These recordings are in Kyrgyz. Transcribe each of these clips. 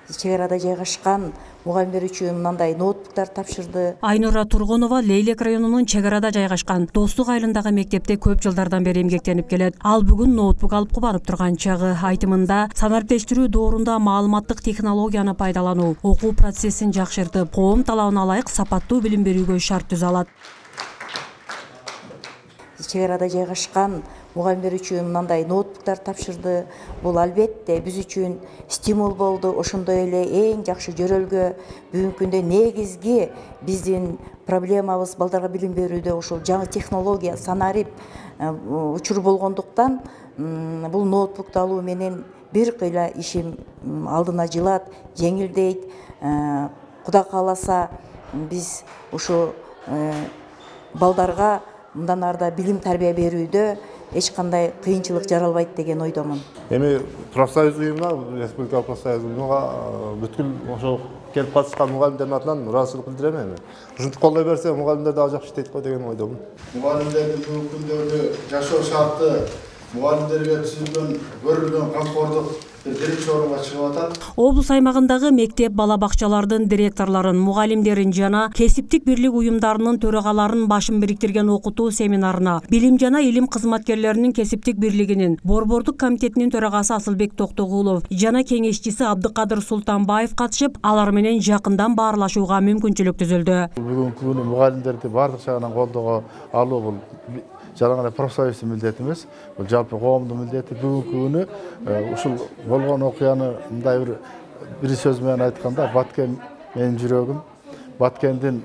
чек арада жайгашкан мугалимдер үчүн мындай ноутбуктар тапшырды. Айнура Тургунова Лейлек районунун чек арада жайгашкан Достук айылындагы мектепте көп жылдардан бери эмгектенип келет. Ал бүгүн ноутбук алып кубанып турган чагы. Айтымында санариптештирүү доорунда маалыматтык технологияны пайдалануу окуу процессин жакшыртып, коом талабына ылайык сапаттуу билим берүүгө шарт түзө алат. Чек арада жайгашкан мугалимдер үчүн мындай ноутбуктар тапшырды. Бул албетте биз үчүн стимул болду. Ошондой эле эң жакшы жөрөлгө бүгүнкү күндө негизги биздин проблемабыз балдарга билим берүүдө ошол жаңы технология, санарип учур болгондуктан бул ноутбукту алуу менен бир кыйла ишим алдына жылат, жеңилдейт. Кудай кааласа биз ушу балдарга мындан арда билим тарбия берүүдө эч кандай кыйынчылык жаралбайт деген ойдомун. Эми профсоюз уюмуна, республикалык профсоюз уюмуна бүткүл ошол келип катышкан мугалимдердин атынан ыраазычылык билдирем эми. Ушинтип колдой берсе мугалимдер дагы жакшы иштейт го деген ойдомун. Мугалимдердин бүгүнкү күндөгү жашоо шарты, мугалимдерге түзүлгөн, көрүлгөн камкордук биринчи орунга чыгып атат. Облус аймагындагы мектеп, бала бакчалардын директорлорун, мугалимдерин жана кесиптик бирлик уюмдарынын төрагаларын башын бириктирген окутуу семинарына билим жана илим кызматкерлеринин кесиптик бирлигинин борбордук комитетинин төрагасы Асылбек Токтогулов жана кеңешчиси Абдыкадыр Султанбаев катышып, алар менен жакындан баарлашууга мүмкүнчүлүк түзүлдү. Бүгүнкү күнү мугалимдерди бардык жагынан колдоого алуу бул жалаң профсоюздун милдети эмес, бул жалпы коомдун милдети. Бүгүнкү күнү ушул болгон окуяны мындай бир сөз менен айтканда, Баткен менин жүрөгүм, Баткендин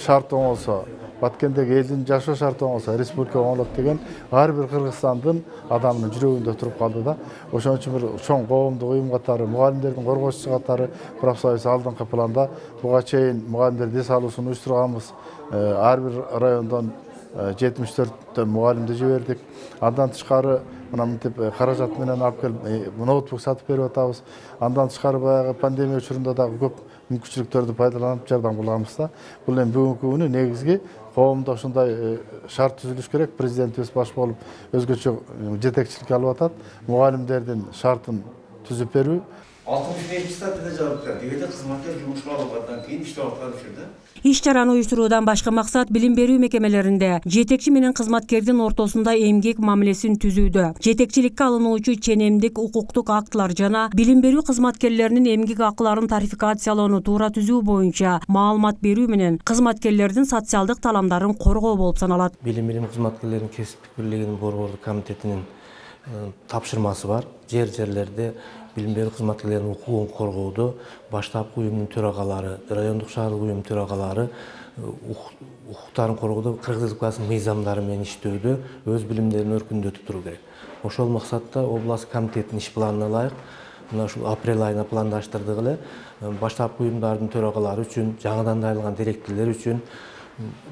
шарты оңолсо, Баткендеги элдин жашоо шарты оңолсо, республика оңолот деген ар бир Кыргызстандын адамынын жүрөгүндө туруп калды да. Ошон үчүн бир чоң коомдук уюм катары, мугалимдердин коргоочусу катары профсоюз алдыңкы планда буга чейин мугалимдер дес алуусун уюштурганбыз. Ар бир райондон 74 мугалимди жибердик. Андан тышкары мына мынтип каражат менен алып келип ноутбук сатып берип атабыз. Андан тышкары баягы пандемия учурунда дагы көп мүмкүнчүлүктөрдү пайдаланып жардам кылганбыз да. Бул эми бүгүнкү күнү негизги коомдо ушундай шарт түзүлүш керек. Президентибиз баш болуп өзгөчө жетекчилик алып атат. Мугалимдердин шартын түзүп берүү. 62 статьяда жабыктар. Дегенде кызматкер жумушка алынгандан кийин иштеп аткан учурда. Иш-чараны уюштуруудан башка максат билим берүү мекемелеринде жетекчи менен кызматкердин ортосунда эмгек мамилесин түзүүдө, жетекчиликке алынуучу ченемдик укуктук актылар жана билим берүү кызматкерлеринин эмгек акыларын тарификациялоону туура түзүү боюнча маалымат берүү менен кызматкерлердин социалдык таламдарын коргоо болуп саналат. Билим кызматкерлеринин кесиптик бирлигинин борбордук комитетинин тапшырмасы бар. Жерлерде билим берүү кызматкерлеринин укугун коргоодо баштапкы уюмдун төрагалары, райондук шаардык уюм төрагалары укуктарын коргоодо Кыргыз Республикасынын мыйзамдары менен иштөөдө өз билимдерин өркүндөтүп туруу керек. Ошол максатта област комитетинин иш планына ылайык мына ушул апрель айына пландаштырдык эле баштапкы уюмдардын төрагалары үчүн, жаңыдан дайрылган директорлор үчүн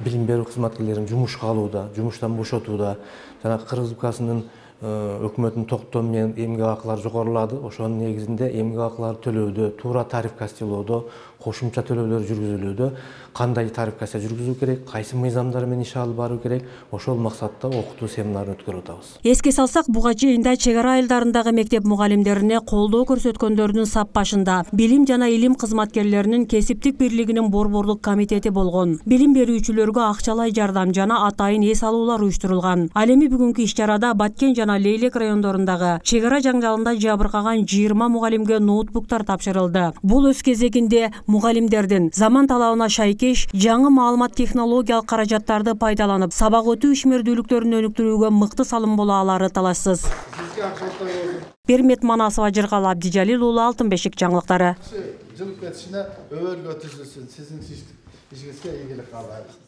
билим берүү кызматкерлерин жумушка алууда, жумуштан бошотууда жана Кыргыз Республикасынын өкмөттүн токтому менен эмгек акылары жогорулады. Ошонун негизинде эмгек акылары төлөөдө, туура тарификациялоодо, кошумча төлөөлөр жүргүзүлүүдө кандай тарификация жүргүзүү керек, кайсы мыйзамдар менен иш алып баруу керек, ошол максатта окутуу семинарын өткөрүп атабыз. Эске салсак, буга чейин чек ара айылдарындагы мектеп мугалимдерине колдоо көрсөткөндөрдүн сап башында билим жана илим кызматкерлеринин кесиптик бирлигинин борбордук комитети болгон. Билим берүүчүлөргө акчалай жардам жана атайын эс алуулар уюштурулган. Ал эми бүгүнкү иш-чарада Баткен жана Лейлек райондорундагы чек ара жаңжалында жабыркаган 20 мугалимге ноутбуктар тапшырылды. Бул өз кезегинде мугалимдердин заман талабына шайкеш жаңы маалымат технологиялык каражаттарды пайдаланып сабак өтүү ишмердүүлүктөрүн өнүктүрүүгө мыкты салым боло алары талашсыз. Бермет Манасова, Жыргал Абдижалил уулу, Алтын бешик жаңылыктары. Жылып кетишине өбөлгө түзүлсүн. Сиздин ишиңизге ийгилик каалайбыз.